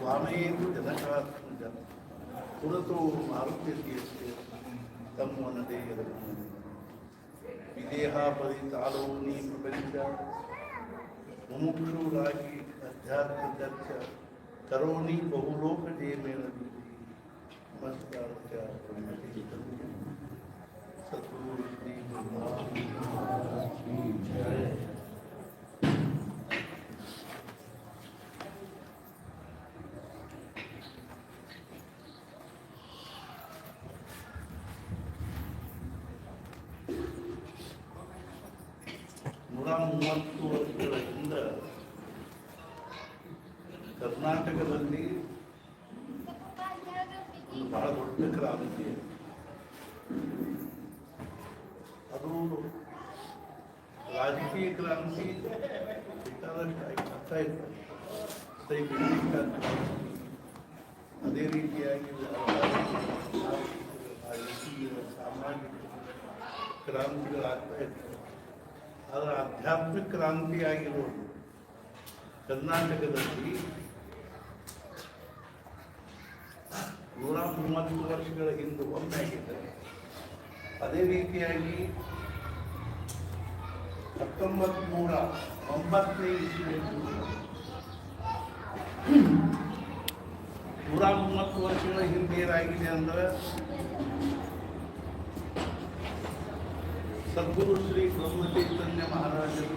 ವಾಮೇಂದು ಜನಕಾತ್ಮಜ ಪುರತೋ ಮಾರುತ್ಯಸ್ಯ ತಮ್ಮನದೇ ವಿದೇಹಾಪರಿತಾಲೋನಿ ಪ್ರಪಂಚ ಮುಮುಕ್ಷುರಾಗಿ ಅಧ್ಯಾತ್ಮ ಚರ್ಚ ಕರೋನಿ ಬಹುಲೋಕ ಜಯಮೇನ ನಮಸ್ಕಾರ ಸದ್ಗುರು ಶ್ರೀ ಜಯ. ನೂರ 30 ವರ್ಷಗಳ ಹಿಂದೆ ಕರ್ನಾಟಕದಲ್ಲಿ ಒಂದು ಬಹಳ ದೊಡ್ಡ ಕ್ರಾಂತಿ, ಅದು ರಾಜಕೀಯ ಕ್ರಾಂತಿ ಆಗ್ತಾ ಇತ್ತು, ಸೈನಿಕ ಕ್ರಾಂತಿ, ಅದೇ ರೀತಿಯಾಗಿ ರಾಜಕೀಯ ಸಾಮಾಜಿಕ ಕ್ರಾಂತಿಗಳಾಗ್ತಾ ಇತ್ತು. ಅದರ ಆಧ್ಯಾತ್ಮಿಕ ಕ್ರಾಂತಿಯಾಗಿರೋದು ಕರ್ನಾಟಕದಲ್ಲಿ 130 ವರ್ಷಗಳ ಹಿಂದೆ ಒಮ್ಮೆ ಆಗಿದೆ. ಅದೇ ರೀತಿಯಾಗಿ 1909ನೇ ಇಸ್ವಿಯಲ್ಲಿ 130 ವರ್ಷಗಳ ಹಿಂದೆ ಏನಾಗಿದೆ ಅಂದ್ರೆ ಸದ್ಗುರು ಶ್ರೀ ಬ್ರಹ್ಮಚೈತನ್ಯ ಮಹಾರಾಜರು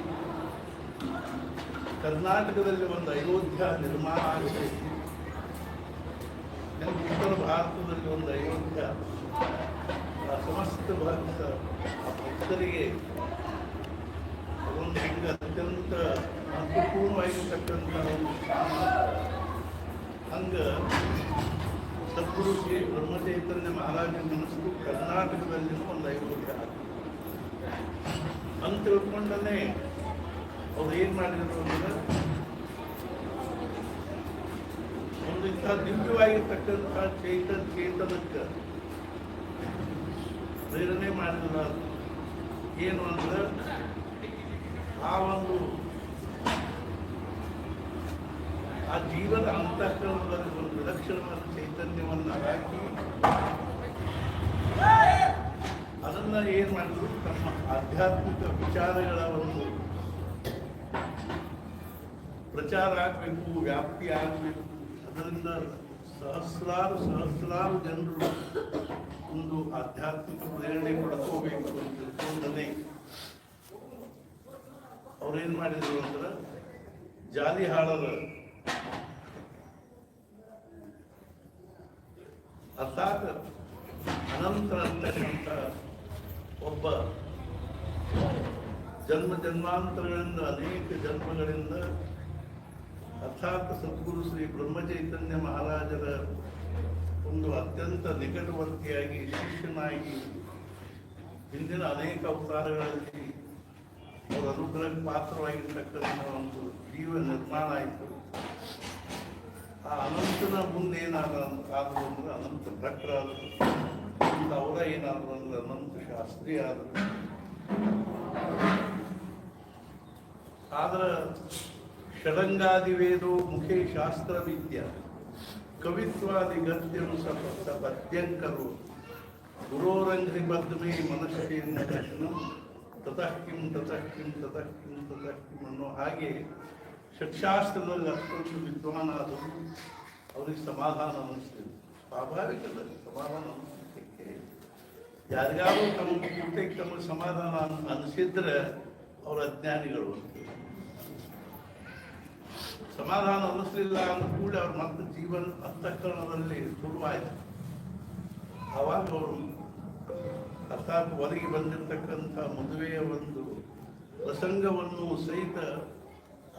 ಕರ್ನಾಟಕದಲ್ಲಿ ಒಂದು ಅಯೋಧ್ಯ ನಿರ್ಮಾಣ ಆಗಿದೆ. ಉತ್ತರ ಭಾರತದಲ್ಲಿ ಒಂದು ಅಯೋಧ್ಯ ಸಮಸ್ತ ಭಕ್ತರಿಗೆ ಅದೊಂದು ಹಿಂಗೆ ಅತ್ಯಂತ ಮಹತ್ವಪೂರ್ಣವಾಗಿರ್ತಕ್ಕಂಥ ಒಂದು ಹಂಗೆ ಸದ್ಗುರು ಶ್ರೀ ಬ್ರಹ್ಮಚೈತನ್ಯ ಮಹಾರಾಜರ ಮನಸ್ಸು ಕರ್ನಾಟಕದಲ್ಲಿ ಒಂದು ಅಯೋಧ್ಯ ಅಂತ ತಿಳ್ಕೊಂಡೇ ಅವ್ರು ಏನು ಮಾಡಿದ್ರು ಅಂದ್ರೆ ಒಂದು ಇಂಥ ದಿವ್ಯವಾಗಿರ್ತಕ್ಕಂಥ ಚೇತನಕ್ಕೆ ಪ್ರೇರಣೆ ಮಾಡಿದ್ರ ಏನು ಅಂದ್ರೆ ಆ ಒಂದು ಆ ಜೀವದ ಅಂತಃಕರಣದಲ್ಲಿ ಒಂದು ವಿಲಕ್ಷಣವಾದ ಚೈತನ್ಯವನ್ನು ಹಾಕಿ ಅದನ್ನು ಏನು ಮಾಡಿದ್ರು, ತಮ್ಮ ಆಧ್ಯಾತ್ಮಿಕ ವಿಚಾರಗಳ ಒಂದು ಪ್ರಚಾರ ಆಗಬೇಕು, ವ್ಯಾಪ್ತಿ ಆಗಬೇಕು, ಅದರಿಂದ ಸಹಸ್ರಾರು ಜನರು ಒಂದು ಆಧ್ಯಾತ್ಮಿಕ ಪ್ರೇರಣೆ ಪಡ್ಕೋಬೇಕು ಅಂತ ತಿಳ್ಕೊಂಡೇ ಅವ್ರೇನು ಮಾಡಿದ್ರು ಅಂದ್ರೆ ಜಾಲಿಹಾಳರ ಅರ್ಥಾತ್ ಅನಂತ ಅಂತಕ್ಕಂಥ ಒಬ್ಬ ಜನ್ಮಾಂತರಗಳಿಂದ ಅನೇಕ ಜನ್ಮಗಳಿಂದ ಅರ್ಥಾತ್ ಸದ್ಗುರು ಶ್ರೀ ಬ್ರಹ್ಮಚೈತನ್ಯ ಮಹಾರಾಜರ ಒಂದು ಅತ್ಯಂತ ನಿಕಟವರ್ತಿಯಾಗಿ ಶಿಷ್ಯನಾಗಿ ಹಿಂದಿನ ಅನೇಕ ಅವತಾರಗಳಲ್ಲಿ ಅವರ ಅನುಗ್ರಹಕ್ಕೆ ಪಾತ್ರವಾಗಿರ್ತಕ್ಕಂಥ ಒಂದು ಜೀವ ನಿರ್ಮಾಣ ಆಯಿತು. ಆ ಅನಂತನ ಮುಂದೆ ಏನಾದರೂ ಅಂದ್ರೆ ಅನಂತ ಭಟ್ರಾದರು, ಅವರ ಏನಾದ್ರು ಅಂದ್ರೆ ಅನಂತ ಶಾಸ್ತ್ರಿ ಆದರು. ಆದ್ರೆ ಷಡಂಗಾದಿವೇದೋ ಮುಖೇ ಶಾಸ್ತ್ರ ವಿದ್ಯಾ ಕವಿತ್ವಾದಿ ಗದ್ಯಂ ಪದ್ಯಂಕರು ಗುರೋರಂಘ್ರಿ ಪದ್ಮೇ ಮನಸ್ಸೇನ ದರ್ಶನಂ ತತಃಕಿಂ ತತಃಕಿಂ ತತಃಕಿಂ ತತಃಕಿಂ ಅನ್ನೋ ಹಾಗೆ ಷಟ್ಶಾಸ್ತ್ರದಲ್ಲಿ ಅಷ್ಟೊಂದು ವಿದ್ವಾನಾದರು. ಅವ್ರಿಗೆ ಸಮಾಧಾನ ಅನ್ನಿಸ್ತಿದೆ, ಸ್ವಾಭಾವಿಕದಲ್ಲಿ ಸಮಾಧಾನ ಅನ್ನಿಸ್ಲಿಕ್ಕೆ ಯಾರಿಗಾರು ತಮ್ಮ ಕೂಟಕ್ಕೆ ತಮಗೆ ಸಮಾಧಾನ ಅನಿಸಿದ್ರೆ ಅವ್ರ ಅಜ್ಞಾನಿಗಳು. ಸಮಾಧಾನ ಅನ್ನಿಸ್ಲಿಲ್ಲ ಅಂದ ಕೂಡ ಅವ್ರ ಮತ್ತೆ ಜೀವನ ಅಂತಃಕರಣದಲ್ಲಿ ಶುರುವಾಯಿತು. ಆವಾಗ ಅವರು ಅರ್ಥಾತ್ ಹೊರಗೆ ಬಂದಿರತಕ್ಕಂಥ ಮದುವೆಯ ಒಂದು ಪ್ರಸಂಗವನ್ನು ಸಹಿತ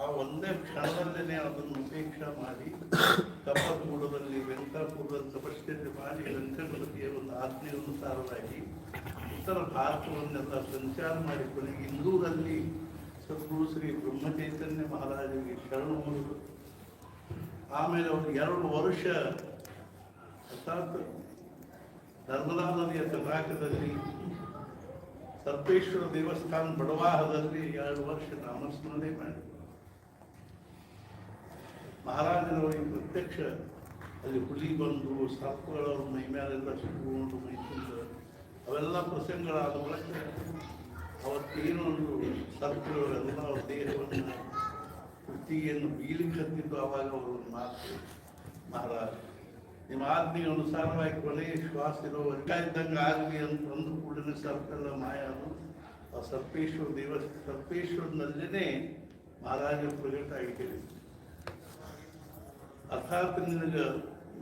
ಆ ಒಂದೇ ಕ್ಷಣದಲ್ಲೇ ಅದನ್ನು ಉಪೇಕ್ಷೆ ಮಾಡಿ ಕಪ್ಪಗೂಡದಲ್ಲಿ ವೆಂಕಟಾಪುರದಲ್ಲಿ ತಪಶ್ಚರ್ಯ ಮಾಡಿ ವೆಂಕಟಪತಿಯ ಒಂದು ಆಜ್ಞೆಯನುಸಾರವಾಗಿ ಉತ್ತರ ಭಾರತವನ್ನೆಲ್ಲ ಸಂಚಾರ ಮಾಡಿ ಕೊನೆಗೆ ಇಂದೂರಲ್ಲಿ ಸದ್ಗುರು ಶ್ರೀ ಬ್ರಹ್ಮಚೈತನ್ಯ ಮಹಾರಾಜರಿಗೆ ಶರಣ ಹೋದರು. ಆಮೇಲೆ ಅವರು 2 ವರ್ಷ ಅರ್ಥಾತ್ ನರ್ಮದಾ ನದಿಯ ತಟಾಕದಲ್ಲಿ ಸರ್ಪೇಶ್ವರ ದೇವಸ್ಥಾನ ಬಡವಾಹದಲ್ಲಿ 2 ವರ್ಷ ನಾಮಸ್ಮರಣೆ ಮಾಡಿ ಮಹಾರಾಜರವರಿಗೆ ಪ್ರತ್ಯಕ್ಷ ಅಲ್ಲಿ ಹುಲಿ ಬಂದು ಸರ್ಪಗಳವ್ರ ಮೈ ಮೇಲೆಲ್ಲ ಸುತ್ತಕೊಂಡು ಮೈ ತುಂಬ ಅವೆಲ್ಲ ಪ್ರಸಂಗಗಳಾದ ಮೂಲಕ ಅವತ್ತೇನು ಒಂದು ಸರ್ಪಗಳೆಲ್ಲ ಅವ್ರ ದೇಹವನ್ನು ಕುತ್ತಿಗೆಯನ್ನು ಬೀಲಿಕ್ಕೆ ಹತ್ತಿದ್ದು ಆವಾಗ ಅವರು ಮಾತು ಮಹಾರಾಜ ನಿಮ್ಮ ಆಜ್ಞೆಗೆ ಅನುಸಾರವಾಗಿ ಕೊನೆಯ ಶ್ವಾಸ ಇರೋ ಇದ್ದಂಗೆ ಆಗಲಿ ಅಂತ ಅಂದು ಕೂಡಲೇ ಸರ್ಪೆಲ್ಲ ಮಾಯ ಅದು ಆ ಸರ್ಪೇಶ್ವರ ಸರ್ಪೇಶ್ವರನಲ್ಲೇ ಮಹಾರಾಜ ಪ್ರಗಟ ಆಗಿ ಹೇಳಿ ಅರ್ಥಾತ್ ನಿನಗೆ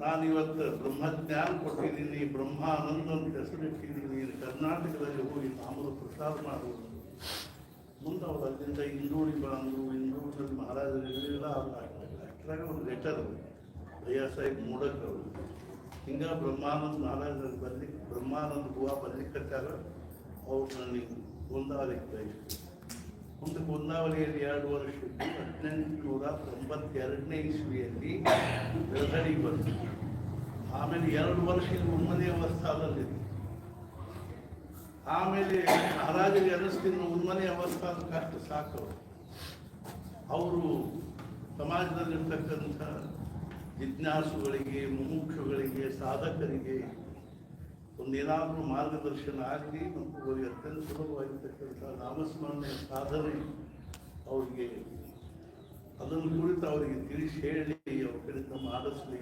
ನಾನಿವತ್ತು ಬ್ರಹ್ಮಜ್ಞಾನ ಕೊಟ್ಟಿದ್ದೀನಿ ಬ್ರಹ್ಮಾನಂದ ಅಂತ ಹೆಸರಿಟ್ಟಿದ್ದೀನಿ ಕರ್ನಾಟಕದಲ್ಲಿ ಹೋಗಿ ನಾಮದ ಪ್ರಸಾರ ಮಾಡುವುದು ಮುಂದೆ ಅವರು ಅಲ್ಲಿಂದ ಇಂದೂರಿಗೆ ಬಂದು ಇಂದೂರಿನಲ್ಲಿ ಮಹಾರಾಜರೆಲ್ಲ ಅಷ್ಟರಾಗ ಒಂದು ಲೆಟರ್ ಅಯ್ಯ ಸಾಹೇಬ್ ಮೂಡಕ್ ಅವರು ಹಿಂಗೆ ಬ್ರಹ್ಮಾನಂದ ಮಹಾರಾಜರಲ್ಲಿ ಬರ್ಲಿಕ್ಕೆ ಬ್ರಹ್ಮಾನಂದ ಗುವಾ ಬರ್ಲಿಕ್ಕತ್ತಾಗ ಅವ್ರು ನನಗೆ ಗೊಂದಾವಲಿಕ್ಕೆ ಮುಂದೆ ಗೊಂದಾವಲಿಯಲ್ಲಿ 2 ವರ್ಷ 1892 ಇಸ್ವಿಯಲ್ಲಿ ಬೆಳಗಡಿಗೆ ಬಂತು. ಆಮೇಲೆ 2 ವರ್ಷ ಉನ್ಮನೆ ಅವಸ್ಥಾದಲ್ಲಿದೆ. ಆಮೇಲೆ ಮಹಾರಾಜರಿಗೆ ಅನಿಸ್ತಿನ ಉನ್ಮನೆ ಅವಸ್ಥಾದ ಕಷ್ಟ ಸಾಕು. ಅವರು ಸಮಾಜದಲ್ಲಿರ್ತಕ್ಕಂಥ ಜಿಜ್ಞಾಸುಗಳಿಗೆ ಮುಮುಕ್ಷುಗಳಿಗೆ ಸಾಧಕರಿಗೆ ಒಂದೇನಾದರೂ ಮಾರ್ಗದರ್ಶನ ಆಗಲಿ ಮತ್ತು ಅವರಿಗೆ ಅತ್ಯಂತ ಸುಲಭವಾಗಿರ್ತಕ್ಕಂಥ ನಾಮಸ್ಮರಣೆ ಸಾಧನೆ ಅವರಿಗೆ ಅದನ್ನು ಕುರಿತು ಅವರಿಗೆ ತಿಳಿಸಿ ಹೇಳಿ ಅವ್ರ ಕಡೆಯಿಂದ ಮಾಡಿಸ್ಲಿ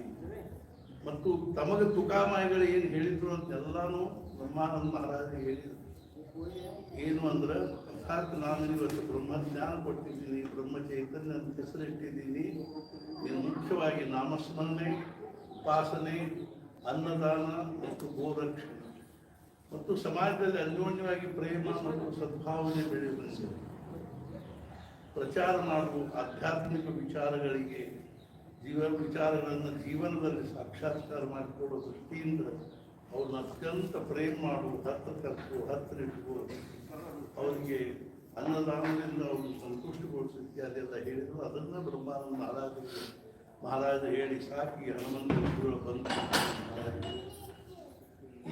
ಮತ್ತು ತಮಗೆ ತುಕಾಮಾಯಿಗಳು ಏನು ಹೇಳಿದ್ರು ಅಂತೆಲ್ಲಾನು ಬ್ರಹ್ಮಾನಂದ ಮಹಾರಾಜ ಹೇಳಿದರು. ಏನು ಅಂದ್ರೆ ಅರ್ಥಾತ್ ನಾನು ಇವತ್ತು ಬ್ರಹ್ಮಜ್ಞಾನ ಕೊಟ್ಟಿದ್ದೀನಿ ಬ್ರಹ್ಮ ಚೈತನ್ಯ ಅಂತ ಹೆಸರಿಟ್ಟಿದ್ದೀನಿ. ನೀನು ಮುಖ್ಯವಾಗಿ ನಾಮಸ್ಮರಣೆ ಉಪಾಸನೆ ಅನ್ನದಾನ ಮತ್ತು ಗೋರಕ್ಷಣೆ ಮತ್ತು ಸಮಾಜದಲ್ಲಿ ಅನ್ಯೋನ್ಯವಾಗಿ ಪ್ರೇಮ ಮತ್ತು ಸದ್ಭಾವನೆ ಬೆಳೆಯುವುದು ಪ್ರಚಾರ ಮಾಡುವ ಆಧ್ಯಾತ್ಮಿಕ ವಿಚಾರಗಳಿಗೆ ವಿಚಾರಗಳನ್ನು ಜೀವನದಲ್ಲಿ ಸಾಕ್ಷಾತ್ಕಾರ ಮಾಡಿಕೊಡೋ ದೃಷ್ಟಿಯಿಂದ ಅವ್ರನ್ನ ಅತ್ಯಂತ ಪ್ರೇಮ ಮಾಡುವ ಹತ್ತು ಕರ್ಸು ಹತ್ತಿರ ಇಟ್ಕೋ ಅವರಿಗೆ ಅನ್ನದಾನದಿಂದ ಅವ್ರನ್ನ ಸಂತುಷ್ಟಗೊಳಿಸಿ ಇತ್ಯಾದಿ ಎಲ್ಲ ಹೇಳಿದ್ರು. ಅದನ್ನು ಬ್ರಹ್ಮಾನಂದ ಮಹಾರಾಜ ಹೇಳಿ ಸಾಕಿ ಹನುಮಂತ ಬಂದು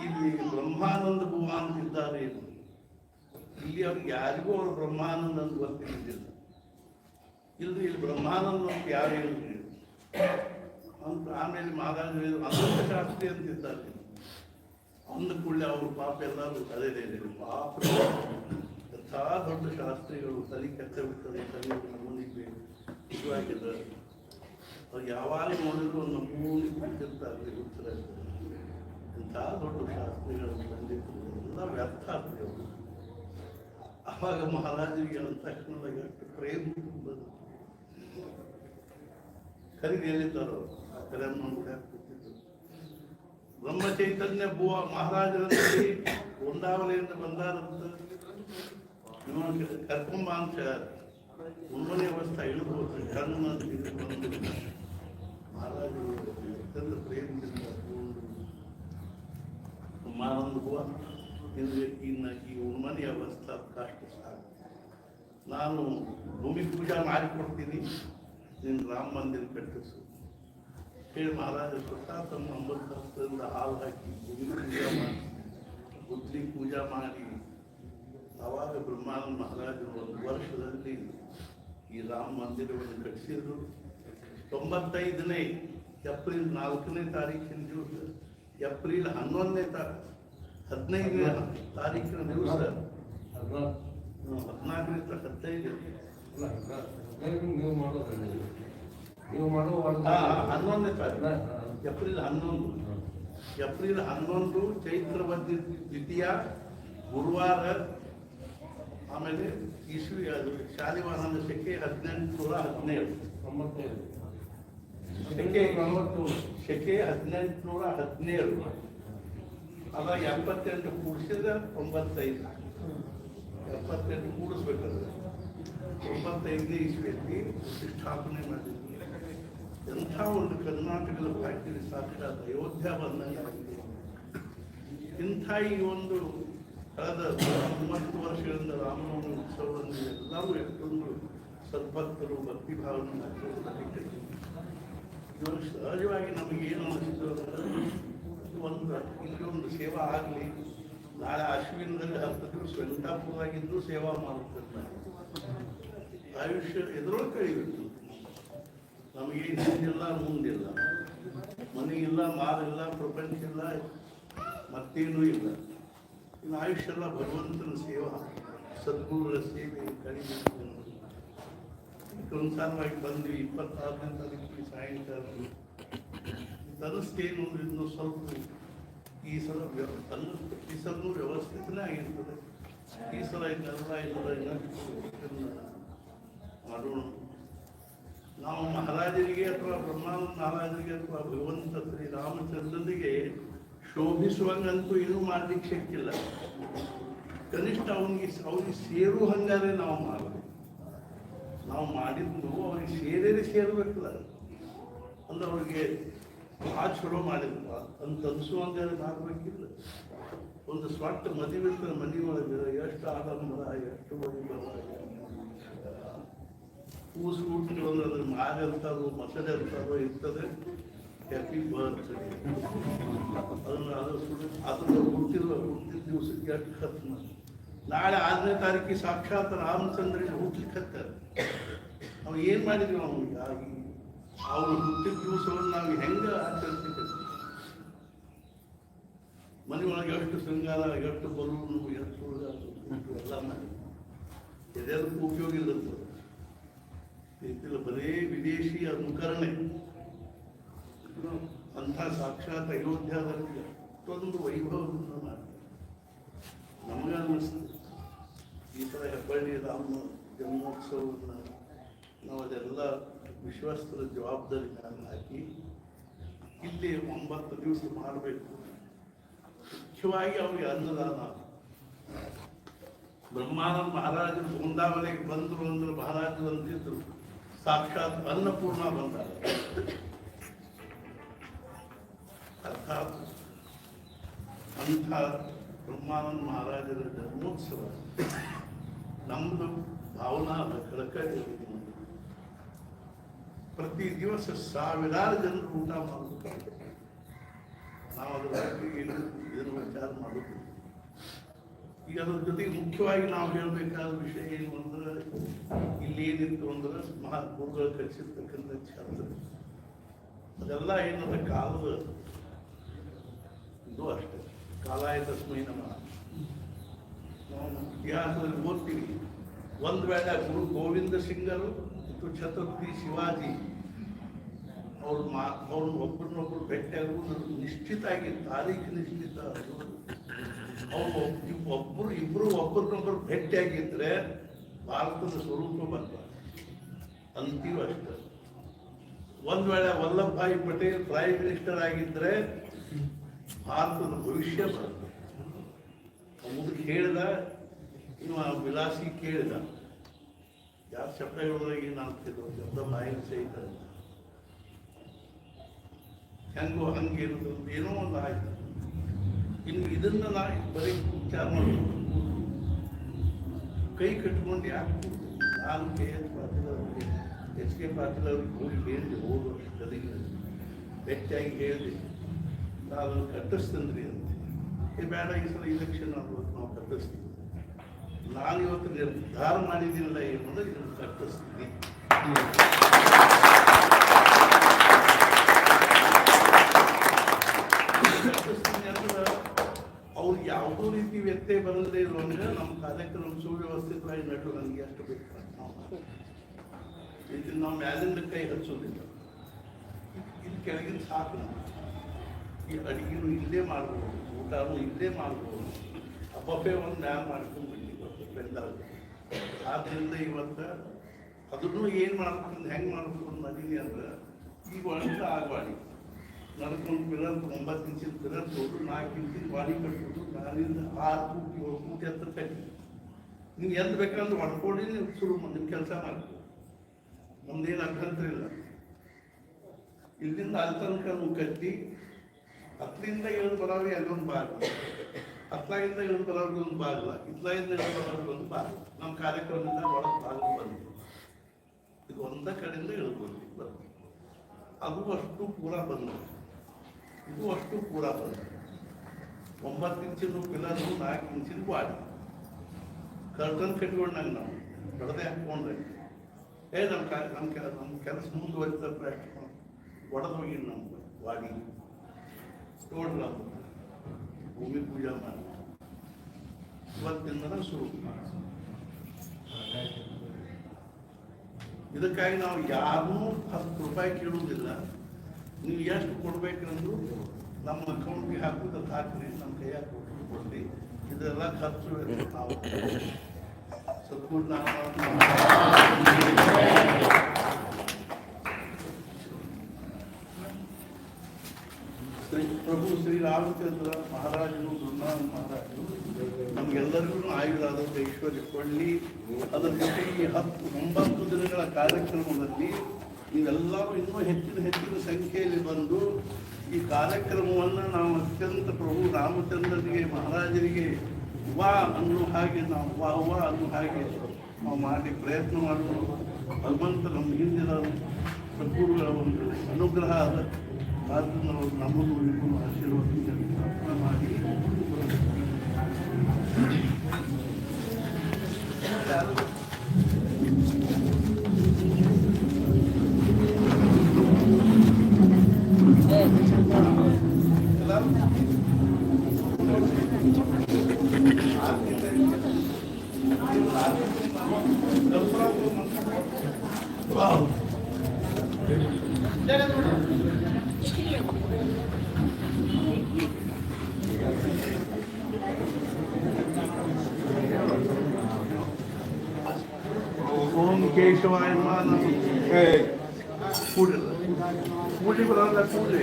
ಇಲ್ಲಿ ಬ್ರಹ್ಮಾನಂದ ಭುವ ಅಂತಿದ್ದಾರೆ. ಇಲ್ಲಿ ಅವ್ರಿಗೆ ಯಾರಿಗೂ ಅವರು ಬ್ರಹ್ಮಾನಂದ ಅಂತ ಗೊತ್ತಿದ್ದಿಲ್ಲ. ಇಲ್ಲಿ ಬ್ರಹ್ಮಾನಂದ ಅಂತ ಯಾರು ಹೇಳಿದ್ರು ಅಂತ. ಆಮೇಲೆ ಮಹಾರಾಜ ಅನಂತ ಶಾಸ್ತ್ರಿ ಅಂತಿದ್ದಾರೆ. ಅಂದ ಕೂಡಲೇ ಅವರು ಪಾಪ ಎಲ್ಲರೂ ತಲೆದೇ ಪಾಪ ಎಂಥ ದೊಡ್ಡ ಶಾಸ್ತ್ರಿಗಳು ತಲೆ ಕೆತ್ತ ಬಿಡ್ತದೆ ತಲೆ ಮುಂದಿಗೆ ಇದಾಗಿದ್ದಾರೆ. ಅವ್ರು ಯಾವಾಗ ನೋಡಿದ್ರು ಒಂದು ಮೂಲಿ ಕುಳಿತಿರ್ತಾರೆ ಉತ್ತರ ಇಂಥ ದೊಡ್ಡ ಶಾಸ್ತ್ರಿಗಳನ್ನು ಬಂದಿತ್ತು ಎಲ್ಲ ವ್ಯರ್ಥ ಆಗ್ತದೆ ಅವರು. ಆವಾಗ ಮಹಾರಾಜರಿಗೆ ಅಂದ ತಕ್ಷಣದಾಗ ಎಷ್ಟು ಪ್ರೇಮ ತುಂಬೋದು ಖರೀದಿ ಎಲ್ಲಿದ್ದಾರೋ ಆ ಕರೆಯನ್ನು ಕೂತಿದ್ದು ಬ್ರಹ್ಮ ಚೈತನ್ಯ ಭುವ ಮಹಾರಾಜರಲ್ಲಿ ಗೊಂದಾವಲಿಯಿಂದ ಬಂದಾರಂತ ಕರ್ಕೊಂಬ ಅಂತ ಉನ್ಮನೆ ಅವಸ್ಥೆ ಇಳಿದು ಜನ್ಮ ಬಂದು ಮಹಾರಾಜರು ಅತ್ಯಂತ ಪ್ರೇಮದಿಂದ ಮಾನಂದ ಭುವ ಇನ್ನು ಈ ಉನ್ಮನೆ ಅವಸ್ಥೆ ಕಷ್ಟ ಸಾಕು. ನಾನು ಭೂಮಿ ಪೂಜಾ ಮಾಡಿಕೊಡ್ತೀನಿ, ನೀನು ರಾಮ ಮಂದಿರ ಕಟ್ಟಿಸು ಹೇಳಿ ಮಹಾರಾಜ ಸ್ವತಃ ತಮ್ಮ 9 ಹಸ್ತದಿಂದ ಹಾಲು ಹಾಕಿ ಭೂಮಿ ಪೂಜಾ ಮಾಡಿ ಬುದ್ಧಿ ಪೂಜಾ ಮಾಡಿ ಆವಾಗ ಬ್ರಹ್ಮಾನಂದ ಮಹಾರಾಜರು 1 ವರ್ಷದಲ್ಲಿ ಈ ರಾಮ ಮಂದಿರವನ್ನು ಕಟ್ಟಿಸಿದ್ರು. 95ನೇ ಏಪ್ರಿಲ್ 4ನೇ ತಾರೀಕಿನ ದಿವಸ ಏಪ್ರಿಲ್ 11ನೇ 15ನೇ ತಾರೀಕಿನ ದಿವಸ 14ರಿಂದ 15 11ನೇ ತಾರೀಕು ಏಪ್ರಿಲ್ 11 ಚೈತ್ರವದ್ಯ ದ್ವಿತೀಯ ಗುರುವಾರ. ಆಮೇಲೆ ಇಸ್ವಿ ಅದು ಶಾಲಿವಾನಂದ ಶಕೆ 1817 ಶಕೆ 1817 ಅದ 78 ಕೂಡಿಸಿದ 95 78 ಕೂಡಿಸ್ಬೇಕಾದ್ರೆ 95ನೇ ಇಸ್ವಿಯಲ್ಲಿ ಪ್ರತಿಷ್ಠಾಪನೆ ಮಾಡಿದ್ರು. ಎಂಥ ಒಂದು ಕರ್ನಾಟಕದ ಭಾಗ್ಯದ ಸಾಕ್ಷಾತ್ ಅಯೋಧ್ಯ ಬಂದಂಗೆ ಆಗಿದೆ. ಇಂಥ ಈ ಒಂದು ಕಳೆದ 30 ವರ್ಷಗಳಿಂದ ರಾಮನವಮಿ ಉತ್ಸವವನ್ನು ಎಲ್ಲರೂ ಎಷ್ಟೊಂದು ಸದ್ಭಕ್ತರು ಭಕ್ತಿಭಾವನೆ ಇವಾಗ ಸಹಜವಾಗಿ ನಮಗೇನು ಅನಿಸಿತು ಇಲ್ಲಿ ಒಂದು ಸೇವಾ ಆಗಲಿ. ನಾಳೆ ಅಶ್ವಿನದಲ್ಲಿ 10 ದಿವಸ ವೆಂಕಟಾಪುರವಾಗಿದ್ದು ಸೇವಾ ಮಾಡುತ್ತಿರ್ತಾರೆ. ಆಯುಷ್ಯ ಎದುರೊಳಗೆ ಕಳಿಬೇಕು. ನಮಗೆ ಹಿಂದಿಲ್ಲ ಮುಂದಿಲ್ಲ, ಮನೆ ಇಲ್ಲ, ಮಾರಿಲ್ಲ, ಪ್ರಪಂಚ ಇಲ್ಲ, ಮತ್ತೇನೂ ಇಲ್ಲ. ಇನ್ನು ಆಯುಷ್ಯ ಎಲ್ಲ ಭಗವಂತನ ಸೇವಾ, ಸದ್ಗುರುಗಳ ಸೇವೆ ಕಡಿಮೆ. ಅನುಸಾರವಾಗಿ ಬಂದ್ವಿ 26ನೇ ತಾರೀಕಿಗೆ ಸಾಯಂಕಾಲ. ತನಸ್ಕೇನು ಇನ್ನೂ ಸ್ವಲ್ಪ ಈ ಸಲ ಈ ಸಲೂ ವ್ಯವಸ್ಥಿತನೇ ಆಗಿರ್ತದೆ. ಈ ಸಲ ಇನ್ನೆಲ್ಲ ಮಾಡೋಣ. ನಾವು ಮಹಾರಾಜರಿಗೆ ಅಥವಾ ಬ್ರಹ್ಮಾನಂದ ಮಹಾರಾಜರಿಗೆ ಅಥವಾ ಭಗವಂತ ಶ್ರೀ ರಾಮಚಂದ್ರನಿಗೆ ಶೋಭಿಸುವಂಗಂತೂ ಏನೂ ಮಾಡ್ಲಿಕ್ಕೆ ಶಕ್ತಿಲ್ಲ. ಕನಿಷ್ಠ ಅವ್ರಿಗೆ ಸೇರು ಹಂಗಾರೆ ನಾವು ಮಾಡಬೇಕು. ನಾವು ಮಾಡಿದ್ದು ಅವ್ರಿಗೆ ಸೇರಬೇಕಲ್ಲ, ಅಂದ್ರೆ ಅವ್ರಿಗೆ ಆ ಚಲೋ ಮಾಡಿಲ್ಲ ಅಂತ ಅನಿಸುವಂಗಾರೆ ಮಾಡಬೇಕಿಲ್ಲ. ಒಂದು ಸ್ವಟ್ಟ ಮದುವೆ ಮನೆ ಒಳಗೆ ಎಷ್ಟು ಆಡಂಬರ, ಎಷ್ಟು ವೈಭವ, ಕೂಸು ಕೂಟ್ಗಳು ಅಂದ್ರೆ ಅದ್ರ ಮಾಗ ಇರ್ತಾರೋ ಮಸಡೆ ಇರ್ತಾರೋ ಇರ್ತದೆ. ಹ್ಯಾಪಿ ಬರ್ತ್ಡೇ ಅದನ್ನ ಹುಟ್ಟಿದ ದಿವಸಕ್ಕೆ ಎಷ್ಟು ಖರ್ಚು ಮಾಡಿ. ನಾಳೆ 6ನೇ ತಾರೀಕಿಗೆ ಸಾಕ್ಷಾತ್ ರಾಮಚಂದ್ರನಿಗೆ ಹುಟ್ಟಲಿಕ್ಕೆ ಹತ್ತಾರೆ. ನಾವು ಏನು ಮಾಡಿದ್ವಿ ಅವ್ನಿಗೆ ಆಗಿ ಅವ್ರು ಹುಟ್ಟಿದ ದಿವಸವನ್ನು ನಾವು ಹೆಂಗೆ ಆಚರಿಸ್ಲಿಕ್ಕೆ ಮನೆ ಒಳಗೆ ಎಷ್ಟು ಶೃಂಗಾರ, ಎಷ್ಟು ಬಲೂನು, ಎಷ್ಟು ಎಲ್ಲ ಮಾಡಿ ಎದೆದಕ್ಕೂ ಉಪಯೋಗ ಇಲ್ಲದ ಬರೇ ವಿದೇಶಿ ಅನುಕರಣೆ. ಅಂಥ ಸಾಕ್ಷಾತ್ ಅಯೋಧ್ಯದಲ್ಲಿ ಅಷ್ಟೊಂದು ವೈಭವವನ್ನು ಮಾಡ್ತಾರೆ. ನಮಗೆ ಅನ್ನಿಸ್ತದೆ ಈ ಥರ ಹೆಬ್ಬಳ್ಳಿ ರಾಮ ಜನ್ಮೋತ್ಸವವನ್ನು ನಾವು ಅದೆಲ್ಲ ವಿಶ್ವಾಸದ ಜವಾಬ್ದಾರಿ ಹಾಕಿ ಇಲ್ಲಿ 9 ದಿವಸ ಮಾಡಬೇಕು. ಮುಖ್ಯವಾಗಿ ಅವ್ರಿಗೆ ಅನ್ನದಾನ. ಬ್ರಹ್ಮಾನಂದ ಮಹಾರಾಜರು ಬೃಂದಾವನೆಗೆ ಬಂದರು ಅಂದ್ರೆ ಮಹಾರಾಜರು ಅಂತಿದ್ರು ಸಾಕ್ಷಾತ್ ಅನ್ನಪೂರ್ಣ ಬಂದಾಗ. ಅರ್ಥಾತ್ ಅಂಥ ಬ್ರಹ್ಮಾನಂದ ಮಹಾರಾಜರ ಜನ್ಮೋತ್ಸವ ನಮ್ಮದು ಭಾವನಾ ಕಳಕಳಿ. ಪ್ರತಿ ದಿವಸ 1000 ಜನರು ಊಟ ಮಾಡಬೇಕು. ನಾವು ಅದರ ಬಗ್ಗೆ ಇದನ್ನು ವಿಚಾರ ಮಾಡಬೇಕು. ಈಗ ಅದ್ರ ಜೊತೆಗೆ ಮುಖ್ಯವಾಗಿ ನಾವು ಹೇಳಬೇಕಾದ ವಿಷಯ ಏನು ಅಂದ್ರೆ, ಇಲ್ಲಿ ಏನಿತ್ತು ಅಂದ್ರೆ ಮಹಾಗುರುಗಳು ಕಲಿಸಿರ್ತಕ್ಕಂಥ ಛಾತ್ರ ಅದೆಲ್ಲ ಏನಂದ್ರೆ ಕಾಲದ ಇದು ಅಷ್ಟೇ. ಕಾಲಾಯ ತಸ್ಮೈ ನಮಃ. ನಾವು ಇತಿಹಾಸದಲ್ಲಿ ಓದ್ತೀವಿ. ಒಂದು ವೇಳೆ ಗುರು ಗೋವಿಂದ ಸಿಂಗರು ಮತ್ತು ಛತ್ರಪತಿ ಶಿವಾಜಿ ಅವ್ರು ಒಬ್ಬರನ್ನೊಬ್ಬರು ಭೇಟಿ ಆಗುವುದು ನಿಶ್ಚಿತ ಆಗಿ, ತಾರೀಖು ನಿಶ್ಚಿತ. ಅವರು ಇಬ್ಬರು ಒಬ್ಬರನ್ನೊಬ್ಬರು ಭೇಟಿಯಾಗಿದ್ರೆ ಭಾರತದ ಸ್ವರೂಪ ಬಂದ ಅಂತೀವ ಅಷ್ಟೇ. ಒಂದು ವೇಳೆ ವಲ್ಲಭಭಾಯಿ ಪಟೇಲ್ ಪ್ರೈಮ್ ಮಿನಿಸ್ಟರ್ ಆಗಿದ್ರೆ ಭಾರತದ ಭವಿಷ್ಯ ಬರ್ತದೆ. ಮುದುಕಿ ಹೇಳಿದ, ಇನ್ನು ವಿಲಾಸಿ ಕೇಳಿದ, ಯಾರು ಶಬ್ದ ಹೇಳೋದ್ರಾಗ ಏನು ಆಗ್ತಿದ್ರು, ಶಬ್ದ ಬಾಯಿಗೆ ಸಹಿತ ಹೆಂಗೋ ಹಂಗೇನು ಏನೋ ಒಂದು ಆಯ್ತು. ಇನ್ನು ಇದನ್ನ ನಾ ಬರೀ ವಿಚಾರ ಮಾಡಬೇಕು. ಕೈ ಕಟ್ಕೊಂಡು ಯಾಕೆ ನಾನು ಎಚ್ ಕೆ ಪಾಟೀಲ್ ಅವ್ರಿಗೆ ಹೋಗಿ ಹೇಳಿದೆ, ಹೋದ ವರ್ಷ ಗದಗಿನ ಬೆಟ್ಟಾಗಿ ಹೇಳಿದೆ, ನಾನು ಕಟ್ಟಿಸ್ತಂದ್ರಿ ಅಂತ. ಬೇಡ, ಈ ಸಲ ಇಲೆಕ್ಷನ್ ಆಗ್ಬೋದು, ನಾವು ಕಟ್ಟಿಸ್ತೀವಿ. ನಾನು ಇವತ್ತು ನಿರ್ಧಾರ ಮಾಡಿದ್ದೀನಲ್ಲ ಏನಂದ್ರೆ ಇದನ್ನು ಕಟ್ಟಿಸ್ತೀನಿ. ಅವ್ರಿಗೆ ಯಾವುದೋ ರೀತಿ ವ್ಯತ್ಯಯ ಬರದೇ ಇರುವಂಗೆ ನಮ್ಮ ಕಾರ್ಯಕ್ರಮ ಸುವ್ಯವಸ್ಥಿತವಾಗಿ ನಡು ನನಗೆ ಎಷ್ಟು ಬೇಕು ಇದನ್ನು ನಾವು ಮ್ಯಾಲಿಂದ ಕೈ ಹಚ್ಚೋದಿಲ್ಲ. ಇಲ್ಲಿ ಕೆಳಗಿನ ಸಾಕು. ಈ ಅಡಿಗೆನೂ ಇಲ್ಲೇ ಮಾಡ್ಬೋದು, ಊಟನೂ ಇಲ್ಲೇ ಮಾಡ್ಬೋದು. ಬಫೆ ಒಂದು ಮ್ಯಾಲ ಮಾಡ್ಕೊಂಡು ಬೆಂದಾಗ. ಆದ್ದರಿಂದ ಇವತ್ತು ಅದನ್ನು ಏನು ಮಾಡ್ಕೊಂಡು ಹೆಂಗೆ ಮಾಡ್ಕೊಂಡು ನದೀನಿ ಅಂದ್ರೆ, ಈಗ ಒಳಗೆ ಆಗಬಾಡಿ ನಡ್ಕೊಂಡು ಪಿಲ್ಲರ್ 9 ಇಂಚಿನ ಪಿಲ್ಲರ್ ತೋರು 4 ಇಂಚಿನ ಬಾಡಿ ಕಟ್ಟೋದು, 4ರಿಂದ 6 ಫೂಟ್ 7 ಫೂಟ್ ಎತ್ತರ ಕಟ್ಟಿ ನೀವು ಎಲ್ಲಿ ಬೇಕಂದ್ರೆ ಹೊಡ್ಕೊಂಡು ನೀವು ಶುರು ನಿಮ್ಮ ಕೆಲಸ ಮಾಡ್ತೀವಿ. ನಮ್ದೇನು ಅಭ್ಯಂತರ ಇಲ್ಲ. ಇಲ್ಲಿಂದ ಅಲ್ಲಿ ತನಕ ನೀವು ಕಟ್ಟಿ 10ರಿಂದ 7 ಬರೋರಿಗೆ ಅಲ್ಲೊಂದು ಬಾಗಿಲು, 10ರಿಂದ 7 ಬರೋರಿಗೆ ಒಂದು ಬಾಗಿಲ, 10ರಿಂದ 7 ಬರೋರಿಗೆ ಒಂದು ಬಾಗಿಲು. ನಮ್ಮ ಕಾರ್ಯಕ್ರಮದಿಂದ ಒಳಗೆ ಬಾಗಿಲು ಬಂದಿದೆ. ಇದು ಒಂದ ಕಡೆಯಿಂದ ಹೇಳ್ಬೋದು ಬರ್ತದೆ. ಅದು ಅಷ್ಟು ಪೂರ ಬಂದ, ಇದು ಅಷ್ಟು ಪೂರ ಬಂದ. 9 ಇಂಚಿನ ಪಿಲ್ಲರು, 4 ಇಂಚಿನ ಬಾಡಿ ಕರ್ಟನ್ ಕಟ್ಕೊಂಡಾಗ ನಾವು ಹೊಡೆದೇ ಹಾಕೊಂಡ್ರೆ ನಮ್ಮ ಕೆಲಸ ಮುಂದುವರಿದ ಪ್ರಯತ್ನ ಒಡೆದು ಹೋಗಿ ನಮ್ಮ ವಾಡಿ ನೋಡ್ರ ಭೂಮಿ ಪೂಜೆ ಮಾಡಿ ಇವತ್ತಿಂದ ಶುರು. ಇದಕ್ಕಾಗಿ ನಾವು ಯಾರೂ 10 ರೂಪಾಯಿ ಕೇಳುವುದಿಲ್ಲ. ನೀವು ಎಷ್ಟು ಕೊಡ್ಬೇಕಂದ್ರು ನಮ್ಮ ಅಕೌಂಟ್ಗೆ ಹಾಕುದು ಹಾಕ್ರಿ, ನಮ್ಮ ಕೈಯಾಗ ಕೊಡ್ರಿ. ಇದೆಲ್ಲ ಖರ್ಚು ನಾವು ಸದ್ಗುರು ಪ್ರಭು ಶ್ರೀರಾಮಚಂದ್ರ ಮಹಾರಾಜರು, ಬೃಂದಾವನ ಮಹಾರಾಜರು ನಮಗೆಲ್ಲರಿಗೂ ಆಯುರಾದ ಐಶ್ವರ್ಯ ಕೊಡಲಿ. ಅದರ ಜೊತೆಗೆ ಈ 9 ದಿನಗಳ ಕಾರ್ಯಕ್ರಮದಲ್ಲಿ ನೀವೆಲ್ಲರೂ ಇನ್ನೂ ಹೆಚ್ಚಿನ ಸಂಖ್ಯೆಯಲ್ಲಿ ಬಂದು ಈ ಕಾರ್ಯಕ್ರಮವನ್ನು ನಾವು ಅತ್ಯಂತ ಪ್ರಭು ರಾಮಚಂದ್ರನಿಗೆ ಮಹಾರಾಜರಿಗೆ ವಾ ಅನ್ನೋ ಹಾಗೆ ನಾವು ವಾ ಅನ್ನೋ ಹಾಗೆ ನಾವು ಮಾಡಿ ಪ್ರಯತ್ನ ಮಾಡೋದು. ಭಗವಂತ ನಮ್ಮ ಹಿಂದಿನ ಸದ್ಗುರುಗಳ ಒಂದು ಅನುಗ್ರಹ ಅದ. ನಾವು ನಮ್ಮನ್ನು ನಿಮ್ಮನ್ನು ಆಶೀರ್ವಾದ ಮಾಡಿ ಓಂ ಕೇಶವಾಯ ನಮಃ. ಕೂಡಿ ಬರಲ್ಲ ಕೂಡಿ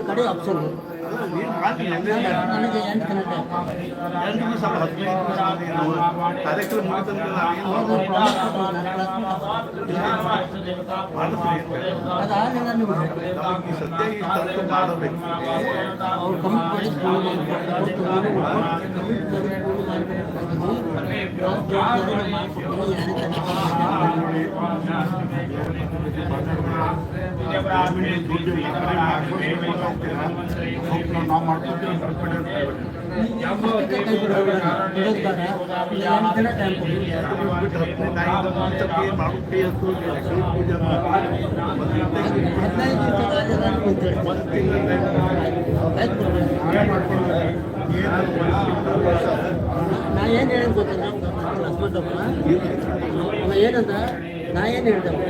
ಕಡೆ ಆಪ್ಷನ್ ಕಾರ್ಯಕ್ರಮ ಸತ್ಯ ಮಾಡಬೇಕು. ನಾ ಏನು ಹೇಳೋದು ಗೊತ್ತಿಲ್ಲ ಹಸ್ಮಂತಪ್ಪ ಏನಂತ ನಾ ಏನು ಹೇಳ್ದಪ್ಪ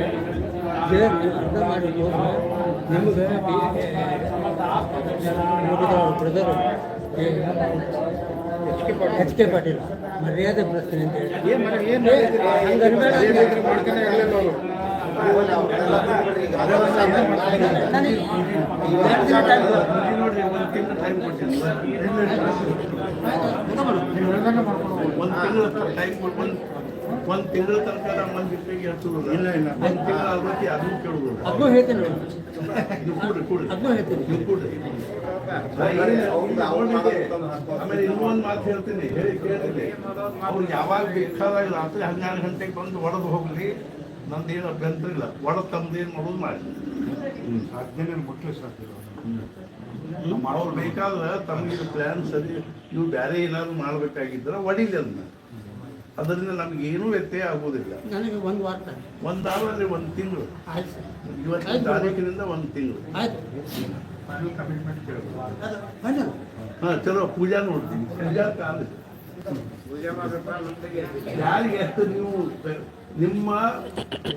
ಅರ್ಥ ಮಾಡಿ ನಿಮ್ಗೆ ಬ್ರದರು HK ಪಾಟೀಲ್ ಮರ್ಯಾದೆ ಪ್ರಶ್ನೆ ಅಂತ ಒಂದು ತಿಂಗಳ ತನಕ ನಮ್ಮ ಜೊತೆಗೆ ಇಲ್ಲ ಇಲ್ಲ 1 ತಿಂಗಳ ಅವಧಿ ಅದನ್ನು ಕೇಳುವುದು. ಅದನ್ನು ಹೇಳ್ತೀನಿ ಅದನ್ನು ಹೇಳ್ತೀನಿ ನೀವು ಕೂಡ್ರಿ. ಆಮೇಲೆ ಇನ್ನೊಂದು ಮಾತು ಹೇಳ್ತೀನಿ, ಹೇಳಿ ಕೇಳ್ತೀನಿ. ಅವ್ರು ಯಾವಾಗ ಬೇಕಾದಾಗ ರಾತ್ರಿ 12 ಗಂಟೆಗೆ ಬಂದು ಒಡೆದು ಹೋಗ್ಲಿ, ನಂದೇನು ಅಭ್ಯಂತರ ಇಲ್ಲ. ಒಡೆದು ತಮ್ಮದೇನು ಮಾಡೋದು ಮಾಡಿ ಅವ್ರು ಬೇಕಾದ್ರೆ ತಮಗೆ ಪ್ಲ್ಯಾನ್ ಸರಿ, ನೀವು ಬೇರೆ ಏನಾದ್ರು ಮಾಡಬೇಕಾಗಿದ್ರೆ ಒಡಿಲಿ ಅದನ್ನ. ಅದರಿಂದ ನಮಗೇನೂ ವ್ಯತ್ಯಯ ಆಗೋದಿಲ್ಲ. ನನಗೆ ಒಂದು ವಾರ ಅಂದರೆ 1 ತಿಂಗಳು, ಇವತ್ತಿನ ತಾರೀಕಿನಿಂದ 1 ತಿಂಗಳು. ಹಾಂ ಚಲೋ ಪೂಜಾ ನೋಡ್ತೀನಿ. ಪೂಜಾ ಕಾಲ ಯಾರಿಗೆ ಎಷ್ಟು ನೀವು ನಿಮ್ಮ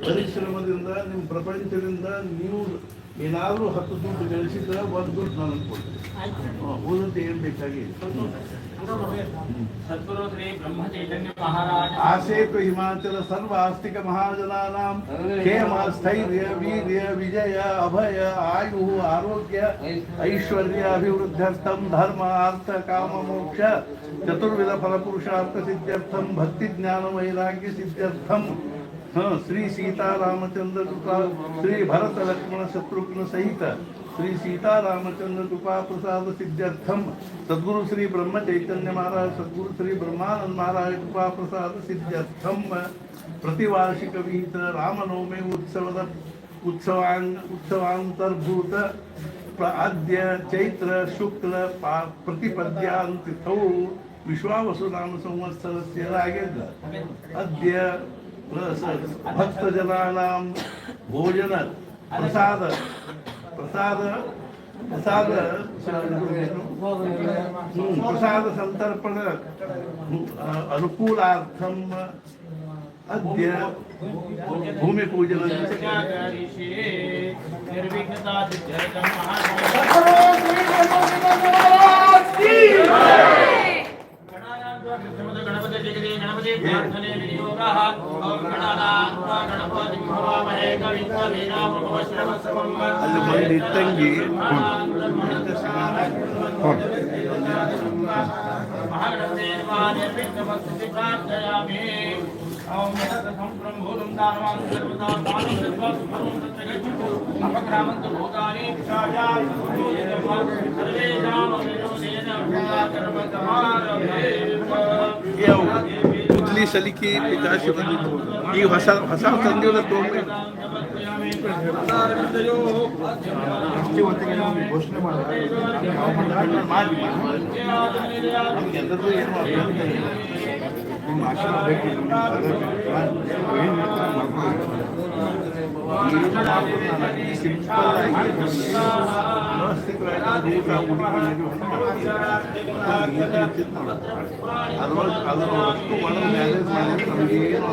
ಪರಿಶ್ರಮದಿಂದ, ನಿಮ್ಮ ಪ್ರಪಂಚದಿಂದ ನೀವು ಏನಾದರೂ 10 ದುಡ್ಡು ಗಳಿಸಿದ್ರೆ 1 ದುಡ್ಡು ನನಗೆ ಕೊಡ್ತೀನಿ. ಉಳಿದಂತೆ ಏನು ಬೇಕಾಗಿ सद्गुरु श्री ब्रह्म चैतन्य महाराज आसे तो हिमाचल सर्व आस्तिक महाजनानां क्षेम स्थैर्य वीर्य विजय अभय आयु आरोग्य ऐश्वर्य अभिवृद्ध्यर्थम धर्म अर्थ काम मोक्ष चतुर्विध फल पुरुषार्थ सिद्ध्यर्थम भक्ति ज्ञान वैराग्य सिद्ध्यर्थम श्री सीता रामचंद्र कृपा श्री भरत लक्ष्मण शत्रुघ्न सहित श्री सीता रामचंद्र कृपा प्रसाद सिद्ध्यर्थम सद्गुरु श्री ब्रह्म चैतन्य महाराज सद्गुरु श्री ब्रह्मानंद महाराज कृपा प्रसाद सिद्ध्यर्थम प्रतिवार्षिक विहित रामनवमी उत्सवांतर्भूत अद्य चैत्र शुक्ल प्रतिपद्यांतिथौ विश्वावसु नाम संवत्सरस्य रागेन्द्र अद्य भक्तजनानां भोजन प्रसाद संतर्पण अनुकूलार्थम अद्य भूमि पूजन निर्विघ्नता गणपति जगदे गणपति प्रार्थने विनियोगः और गणपति भवामहे कविं कवीनां उपवश्रवसवं ಅಲ್ಲಿ ಮಂದಿ ತಂಗಿ महागणपते नमः निर्विघ्नमस्तु प्रार्थयामि ओम यतसं ब्रह्मोदं दानवां सर्वदा दानं दत्वा सुखं तत्गच्छतु अपक्रामन्त भूतानि पिशाचाः सर्वेषां विनोदेन कर्मकमारभे ಉದ್ಲಿ ಸಲಿಕೆ ಪಿತಾಶಿ ಈಗ ಹೊಸ ತಂದಿಲ್ಲ ತಗೊಂಡು ಘೋಷಣೆ ಎಲ್ಲರೂ ಏನು ನಿಮ್ಮ ಆಶೀರ್ವಾದ ಬೇಕು ಸಿಂಪಲ್ ಆಗಿ ವ್ಯವಸ್ಥಿತವಾಗಿ ಅದರೊಳಗೆ ಅದರಷ್ಟು ಒಳಗೆ ಮ್ಯಾನೇಜ್ ಮಾಡಿದ್ರೆ ನಮಗೇನು